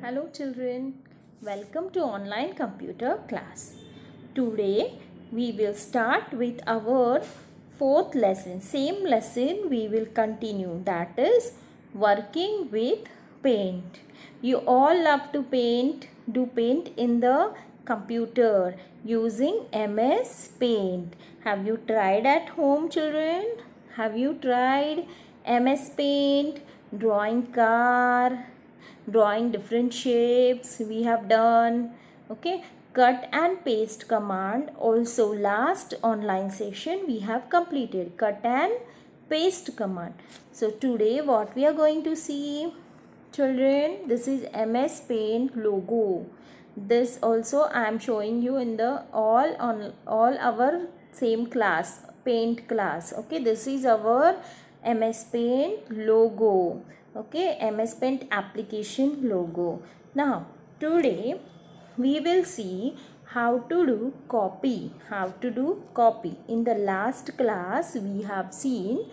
Hello children, welcome to online computer class. Today we will start with our fourth lesson. Same lesson we will continue, that is working with paint. You all love to paint, do paint in the computer using MS Paint. Have you tried at home children? Have you tried MS Paint, drawing car, drawing different shapes we have done? Okay, cut and paste command also last online session we have completed, cut and paste command. So today what we are going to see children, this is MS Paint logo. This also I am showing you in the all our same class, paint class. Okay, this is our MS Paint logo. Okay, MS Paint application logo. Now today we will see how to do copy. In the last class we have seen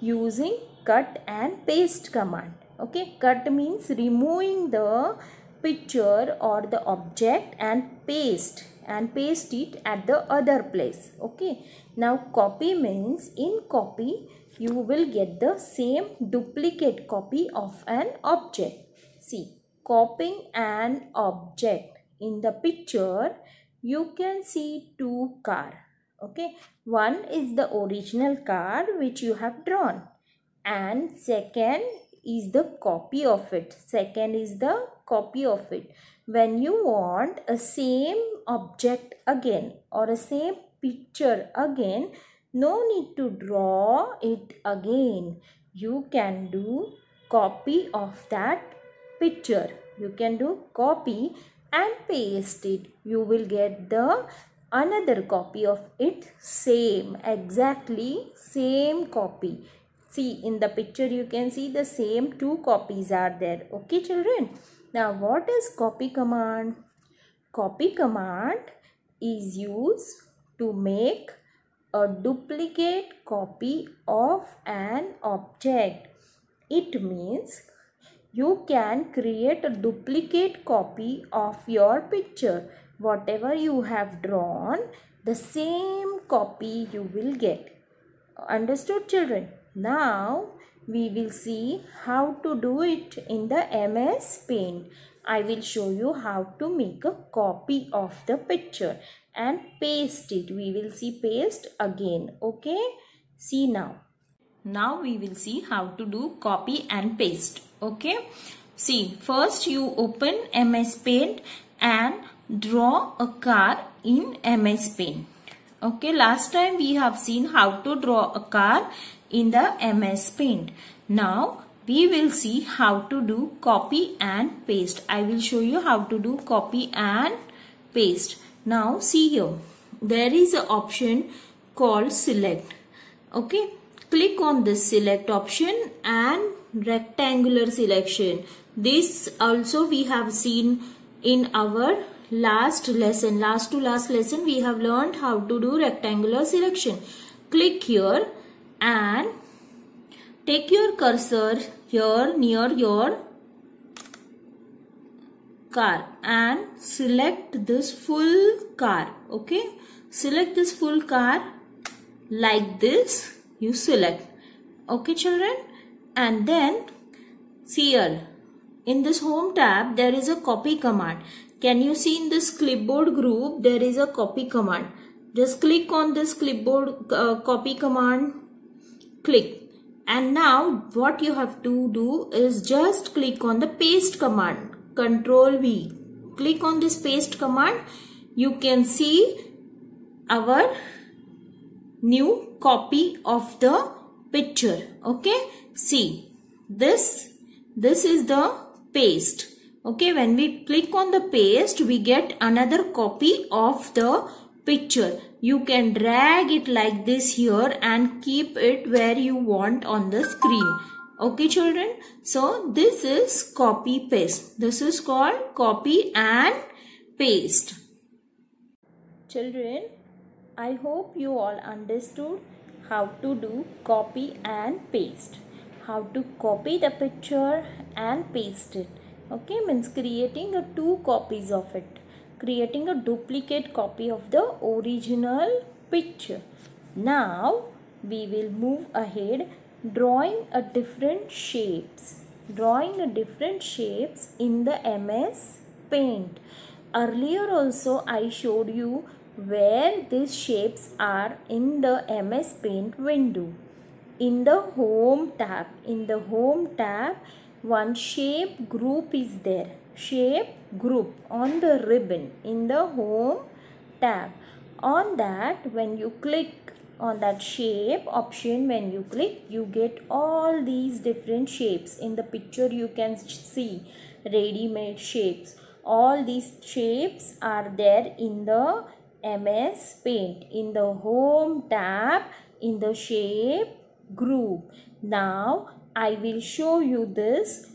using cut and paste command. Okay, cut means removing the picture or the object and paste it at the other place. Okay, now copy means in copy you will get the same duplicate copy of an object. See, copying an object. In the picture you can see two cars. Okay, one is the original car which you have drawn and second is the copy of it. When you want a same object again or a same picture again, no need to draw it again. You can do copy of that picture. You can do copy and paste it. You will get the another copy of it, exactly same copy. See, in the picture you can see the same two copies are there. Okay children. Now what is copy command? Copy command is used to make a duplicate copy of an object. It means you can create a duplicate copy of your picture. Whatever you have drawn, the same copy you will get. Understood children? Now we will see how to do it in the MS Paint. I will show you how to make a copy of the picture and paste it. We will see paste again. Okay, see now. Now we will see how to do copy and paste. Okay, see, first you open MS Paint and draw a car in MS Paint. Okay, last time we have seen how to draw a car in the MS Paint. Now we will see how to do copy and paste. I will show you how to do copy and paste. Now see here, there is an option called select. Okay, click on this select option and rectangular selection. This also we have seen in our last to last lesson we have learned how to do rectangular selection. Click here and take your cursor here near your car and select this full car. Okay, select this full car like this. You select. Okay children, and then see here in this home tab there is a copy command. Can you see in this clipboard group there is a copy command? Just click on this clipboard copy command. Click. And now what you have to do is just click on the paste command. Control V. Click on this paste command. You can see our new copy of the picture. Okay. See. This is the paste. Okay, when we click on the paste, we get another copy of the picture. You can drag it like this here and keep it where you want on the screen. Okay children, so this is copy paste. This is called copy and paste. Children, I hope you all understood how to do copy and paste. How to copy the picture and paste it. Okay, means creating a two copies of it, creating a duplicate copy of the original picture. Now we will move ahead, drawing a different shapes, drawing a different shapes in the MS Paint. Earlier also I showed you where these shapes are in the MS Paint window. In the home tab, one shape group is there. Shape group on the ribbon in the home tab. On that, when you click on that shape option, when you click, you get all these different shapes. In the picture you can see ready-made shapes. All these shapes are there in the MS Paint, in the home tab, in the shape group. Now I will show you this,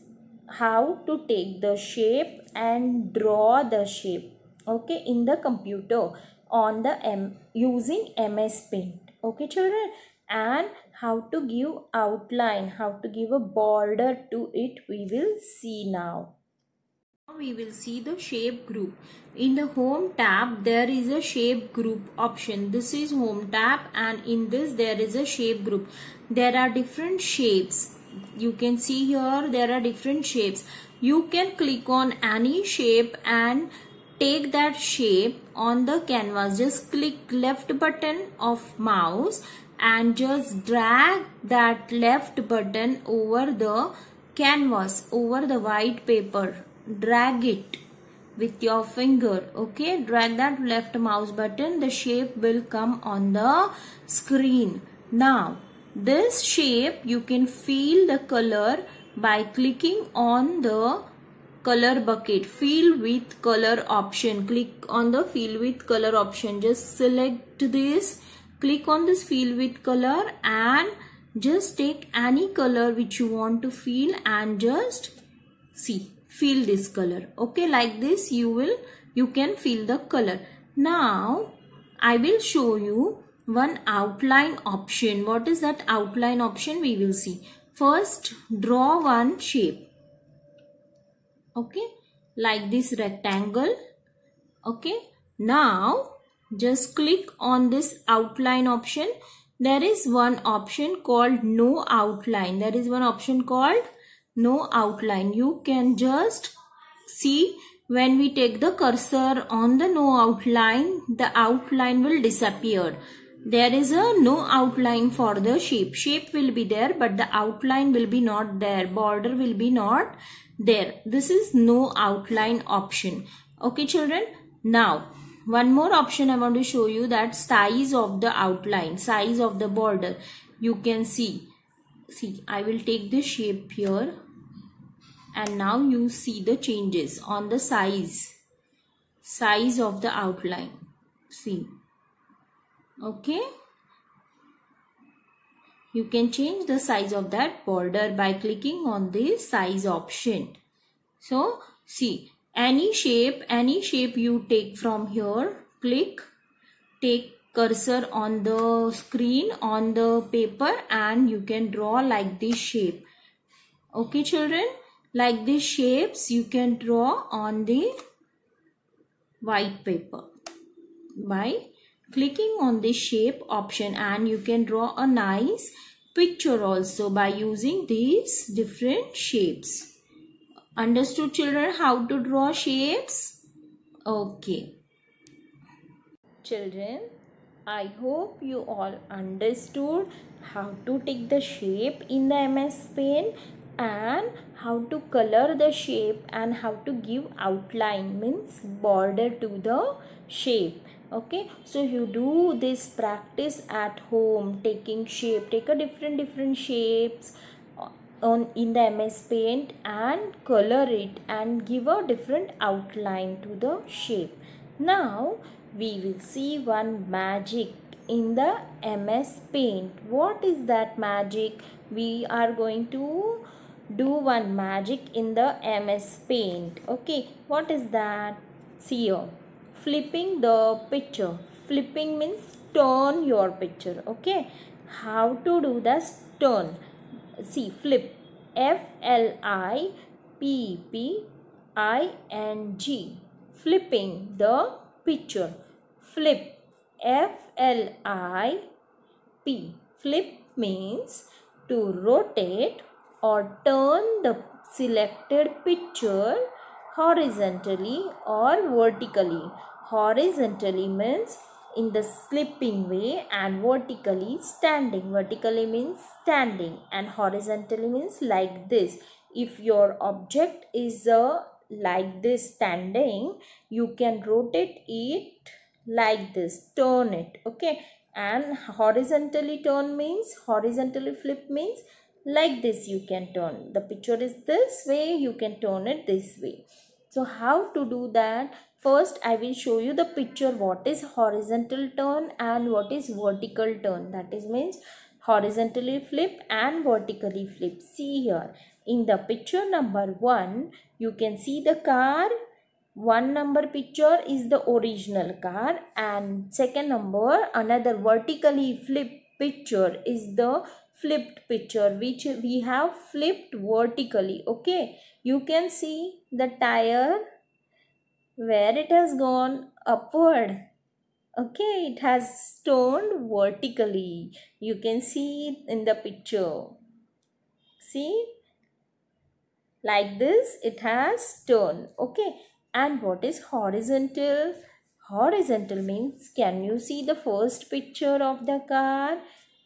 how to take the shape and draw the shape, okay, in the computer on the using MS Paint. Okay children, and how to give outline, how to give a border to it, we will see now. Now we will see the shape group. In the home tab there is a shape group option. This is home tab, and in this there is a shape group. There are different shapes. You can see here there are different shapes. You can click on any shape and take that shape on the canvas. Just click left button of mouse and just drag that left button over the canvas, over the white paper. Drag it with your finger. Okay, drag that left mouse button, the shape will come on the screen. Now this shape you can feel the color by clicking on the color bucket, fill with color option. Click on the fill with color option. Just select this, click on this fill with color and just take any color which you want to fill and just see, fill this color. Okay, like this you can fill the color. Now I will show you one outline option. What is that outline option? We will see. First, draw one shape. Okay, like this rectangle. Okay, now just click on this outline option. There is one option called no outline. There is one option called no outline. You can just see, when we take the cursor on the no outline, the outline will disappear. There is a no outline for the shape. Shape will be there, but the outline will be not there. Border will be not there. This is no outline option. Okay children. Now one more option I want to show you, that size of the outline, size of the border. You can see I will take this shape here, and now you see the changes on the size of the outline. See, okay, you can change the size of that border by clicking on the size option. So see, any shape you take from here, click, take cursor on the screen, on the paper, and you can draw like this shape. Okay children, like these shapes you can draw on the white paper by clicking on the shape option, and you can draw a nice picture also by using these different shapes. Understood children how to draw shapes? Okay. Children, I hope you all understood how to take the shape in the MS Paint and how to color the shape and how to give outline, means border to the shape. Okay, so you do this practice at home, taking shape, take a different shapes in the MS Paint and color it and give a different outline to the shape. Now we will see one magic in the MS Paint. What is that magic? We are going to do one magic in the MS Paint. Okay, what is that? See here, flipping the picture. Flipping means turn your picture. Okay, how to do this? Turn. See, flip, FLIPP, ing, flipping the picture. Flip, F-L-I-P. Flip means to rotate or turn the selected picture horizontally or vertically. Horizontally means in the slipping way and vertically standing. Vertically means standing and horizontally means like this. If your object is like this standing, you can rotate it like this, turn it, okay. And horizontally turn means, horizontally flip means like this you can turn. The picture is this way, you can turn it this way. So how to do that? First I will show you the picture what is horizontal turn and what is vertical turn. That is means horizontally flip and vertically flip. See here in the picture number 1, you can see the car. 1 number picture is the original car and second number another vertically flipped picture is the flipped picture which we have flipped vertically, okay. You can see the tire where it has gone upward, okay. It has turned vertically. You can see it in the picture. See, like this it has turned, okay. And what is horizontal? Horizontal means, can you see the first picture of the car?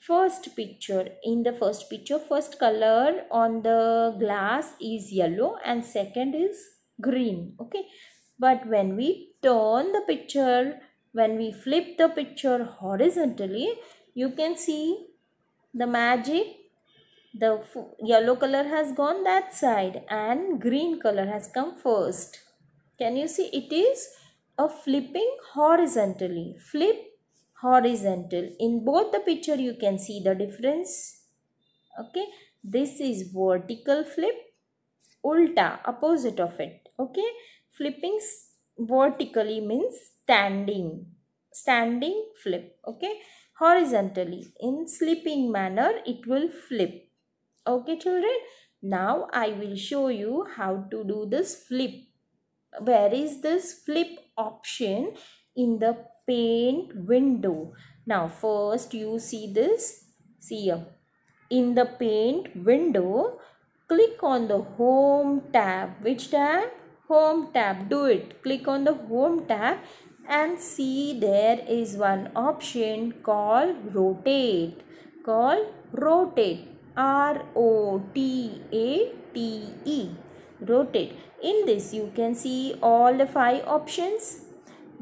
First picture, in the first picture, first color on the glass is yellow and second is green, okay. But when we turn the picture, when we flip the picture horizontally, you can see the magic. The yellow color has gone that side and green color has come first. Can you see? It is a flipping horizontally. Flip horizontal. In both the picture you can see the difference. Okay. This is vertical flip. Ulta, opposite of it. Okay. Flipping vertically means standing. Standing flip. Okay. Horizontally. In slipping manner it will flip. Okay children. Now I will show you how to do this flip. Where is this flip option? In the paint window. Now first you see this. See here. In the paint window, click on the home tab. Which tab? Home tab. Do it. Click on the home tab and see there is one option called rotate. Called rotate. R-O-T-A-T-E. Rotate. In this you can see all the 5 options.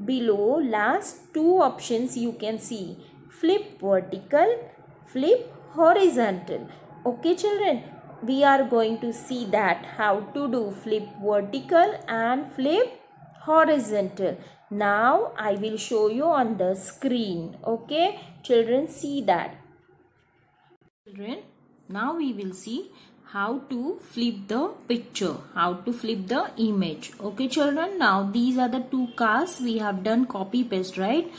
Below last 2 options you can see flip vertical, flip horizontal. Okay children, we are going to see that how to do flip vertical and flip horizontal. Now I will show you on the screen. Okay children, see that. Children, now we will see how to flip the picture, how to flip the image. Okay children, now these are the 2 cars. We have done copy paste, right?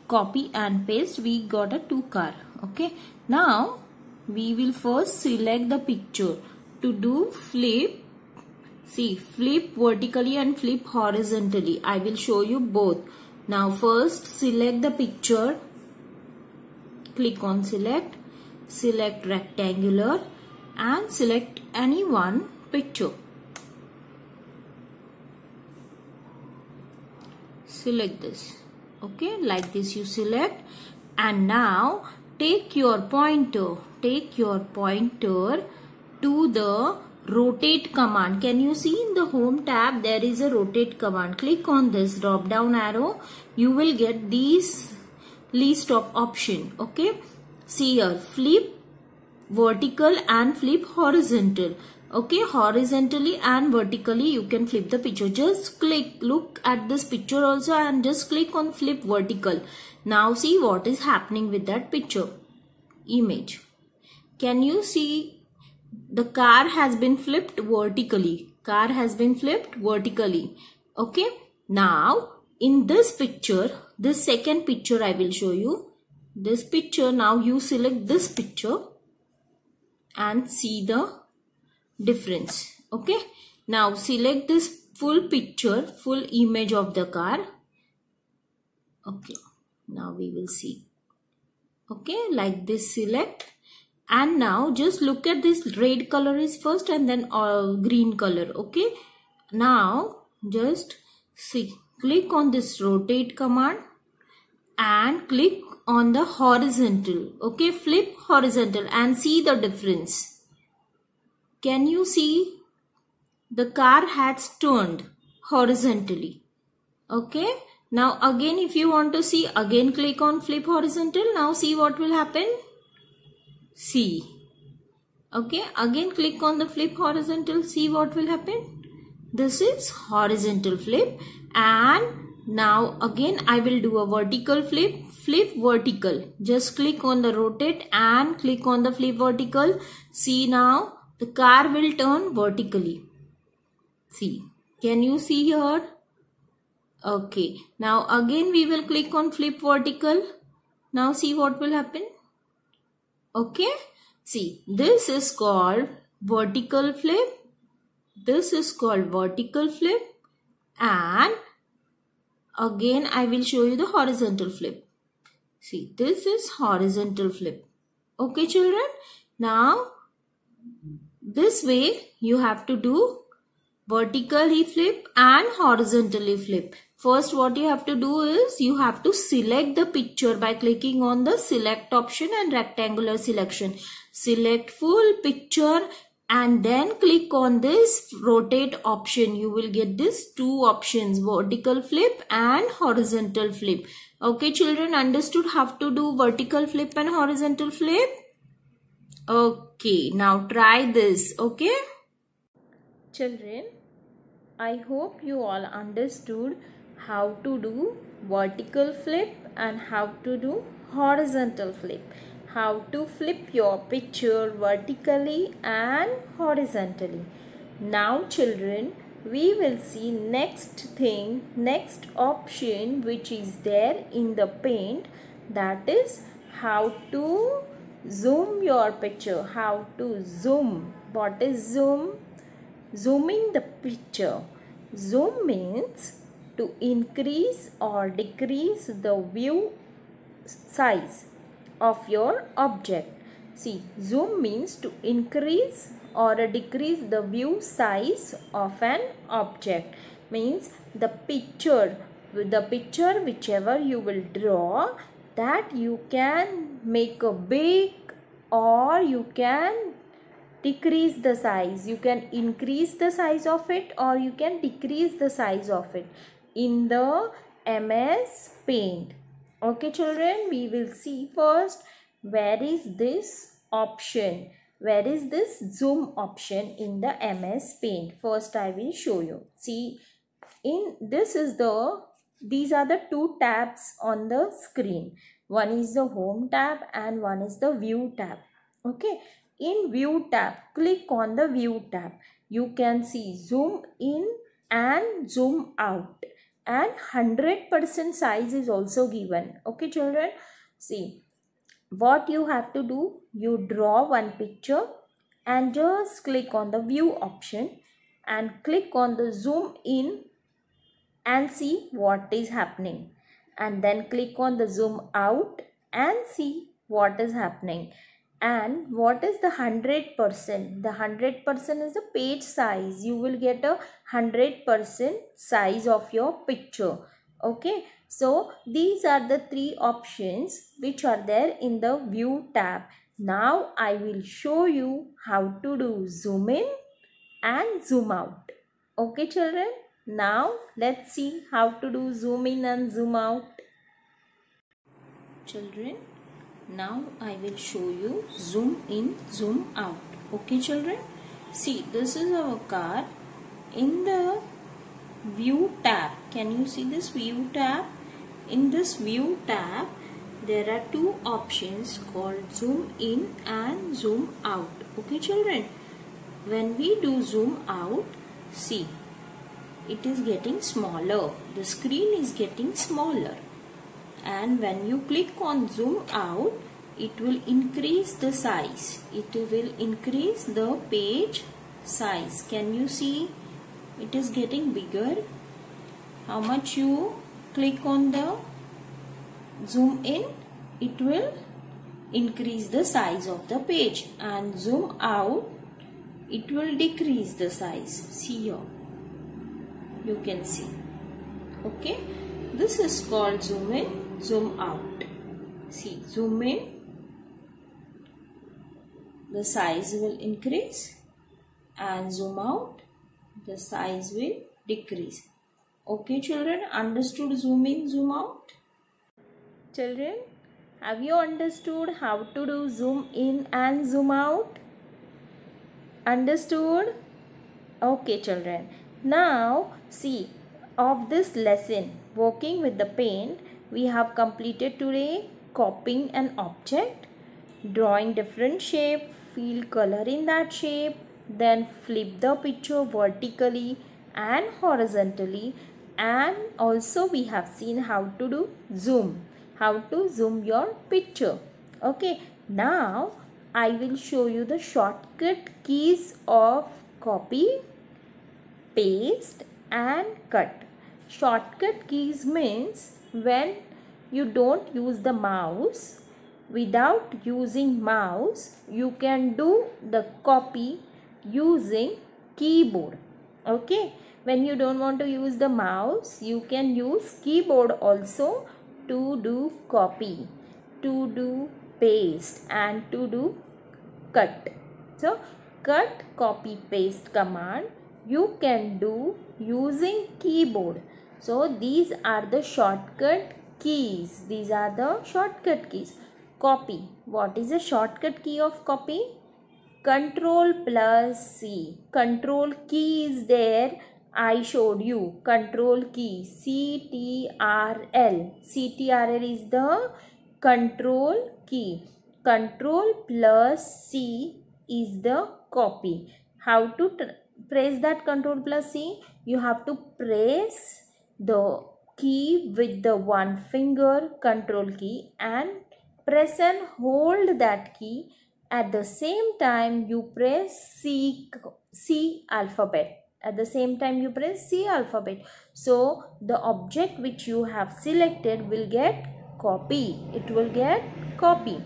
Copy and paste, we got a 2 car. Okay, now we will first select the picture. To do flip, see, flip vertically and flip horizontally. I will show you both. Now first select the picture. Click on select. Select rectangular and select any one picture. Select this. Okay, like this you select. And now take your pointer. Take your pointer to the rotate command. Can you see in the home tab there is a rotate command? Click on this drop down arrow. You will get these list of option. Okay, see here, flip vertical and flip horizontal. Okay, horizontally and vertically you can flip the picture. Just click, look at this picture also and just click on flip vertical. Now see what is happening with that picture image. Can you see the car has been flipped vertically? Car has been flipped vertically. Okay, now in this picture, this second picture I will show you. This picture, now you select this picture and see the difference. Okay, now select this full picture, full image of the car. Okay, now we will see. Okay, like this, select. And now just look at this, red color is first and then green color. Okay, now just see, click on this rotate command and click on the horizontal. Okay, flip horizontal and see the difference. Can you see? The car has turned horizontally. Okay, now again if you want to see, again click on flip horizontal. Now see what will happen. See. Okay, again click on the flip horizontal. See what will happen. This is horizontal flip. And now again I will do a vertical flip. Flip vertical. Just click on the rotate and click on the flip vertical. See, now the car will turn vertically. See, can you see here? Okay, now again we will click on flip vertical. Now see what will happen. Okay, see, this is called vertical flip. This is called vertical flip. And again I will show you the horizontal flip. See, this is horizontal flip. Okay, children. Now this way you have to do vertically flip and horizontally flip. First what you have to do is you have to select the picture by clicking on the select option and rectangular selection. Select full picture and then click on this rotate option. You will get these two options, vertical flip and horizontal flip. Okay, children, understood how to do vertical flip and horizontal flip? Okay, now try this. Okay, children, I hope you all understood how to do vertical flip and how to do horizontal flip. How to flip your picture vertically and horizontally. Now children, we will see next option which is there in the paint, that is how to zoom your picture. How to zoom. What is zoom? Zooming the picture. Zoom means to increase or decrease the view size of your object. See, zoom means to increase or decrease the view size of an object. Means the picture whichever you will draw, that you can make a big or you can decrease the size. You can increase the size of it or you can decrease the size of it in the MS Paint. Okay, children, we will see first where is this option. Where is this zoom option in the MS Paint? First I will show you. See, these are the two tabs on the screen. One is the home tab and one is the view tab. Okay, in view tab, click on the view tab. You can see zoom in and zoom out, and 100% size is also given. Okay, children, see what you have to do. You draw one picture and just click on the view option and click on the zoom in and see what is happening, and then click on the zoom out and see what is happening. And what is the 100%? The 100% is the page size. You will get a 100% size of your picture. Okay, so these are the three options which are there in the view tab. Now I will show you how to do zoom in and zoom out. Okay, children, now let's see how to do zoom in and zoom out. Children, now I will show you zoom in, zoom out. Okay, children, see, this is our car. In the view tab, can you see this view tab? In this view tab, there are two options called zoom in and zoom out. Okay, children, when we do zoom out, see, it is getting smaller. The screen is getting smaller. And when you click on zoom out, it will increase the size. It will increase the page size. Can you see? it is getting bigger. How much you click on the zoom in, it will increase the size of the page, and zoom out, it will decrease the size. See here, you can see. Okay, this is called zoom in, zoom out. See, zoom in, the size will increase, and zoom out, the size will decrease. Okay children, understood zoom in, zoom out? Children, have you understood how to do zoom in and zoom out? Understood? Okay children. Now see, of this lesson working with the paint, we have completed today copying an object, drawing different shape, fill color in that shape, then flip the picture vertically and horizontally, and also we have seen how to do zoom, how to zoom your picture. Okay, now I will show you the shortcut keys of copy, paste and cut. Shortcut keys means when you don't use the mouse, without using mouse you can do the copy using keyboard. Okay, when you don't want to use the mouse, you can use keyboard also to do copy, to do paste and to do cut. So cut, copy, paste command you can do using keyboard. So these are the shortcut keys. These are the shortcut keys. Copy. What is the shortcut key of copy? Control plus C. Control key is there. I showed you. Control key. CTRL. CTRL is the control key. Control plus C is the copy. How to press that control plus C? You have to press the key with the one finger, control key, and press and hold that key. At the same time you press C alphabet. At the same time you press C alphabet. So the object which you have selected will get copy. It will get copy.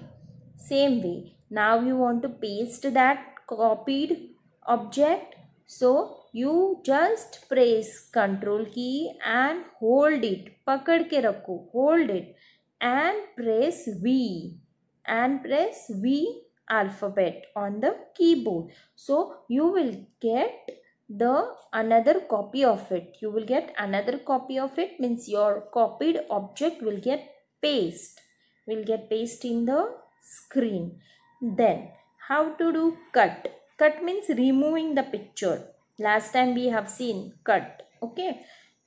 Same way. Now you want to paste that copied object. So you just press control key and hold it. Pakad ke rakho. Hold it. And press V. And press V alphabet on the keyboard. So you will get the another copy of it. You will get another copy of it, means your copied object will get paste. Will get paste in the screen. Then how to do cut? Cut means removing the picture. Last time we have seen cut. Okay.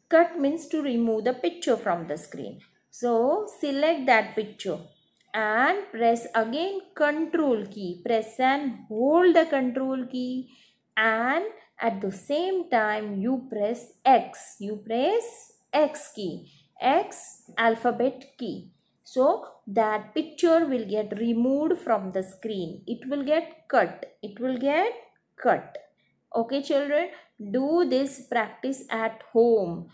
Cut means to remove the picture from the screen. So select that picture and press again control key. Press and hold the control key, and at the same time you press X. You press X key. X alphabet key. So that picture will get removed from the screen. It will get cut. It will get cut. Okay children, do this practice at home.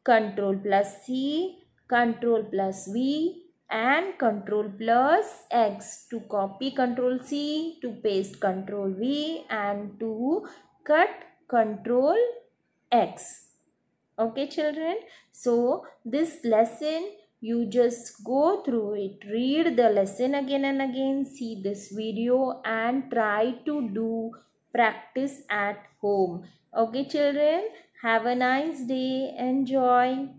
Control plus C, control plus V and control plus X to copy control C, to paste control V and to cut control X. Okay children, so this lesson you just go through it, read the lesson again and again, see this video and try to do practice at home. Okay children, have a nice day, enjoy.